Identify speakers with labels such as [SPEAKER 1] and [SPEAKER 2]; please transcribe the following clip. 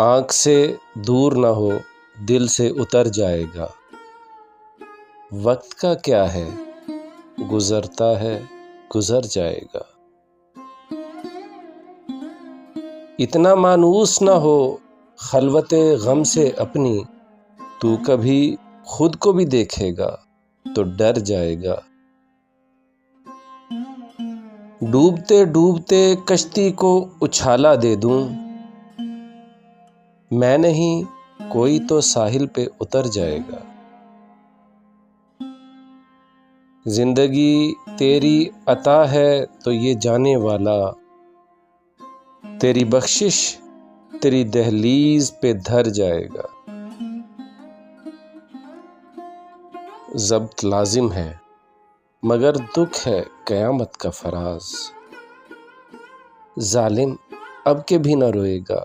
[SPEAKER 1] آنکھ سے دور نہ ہو دل سے اتر جائے گا۔ وقت کا کیا ہے گزرتا ہے گزر جائے گا۔ اتنا مانوس نہ ہو خلوت غم سے اپنی، تو کبھی خود کو بھی دیکھے گا تو ڈر جائے گا۔ ڈوبتے ڈوبتے کشتی کو اچھالا دے دوں، میں نہیں کوئی تو ساحل پہ اتر جائے گا۔ زندگی تیری عطا ہے تو یہ جانے والا، تیری بخشش تیری دہلیز پہ دھر جائے گا۔ ضبط لازم ہے مگر دکھ ہے قیامت کا فراز، ظالم اب کے بھی نہ روئے گا۔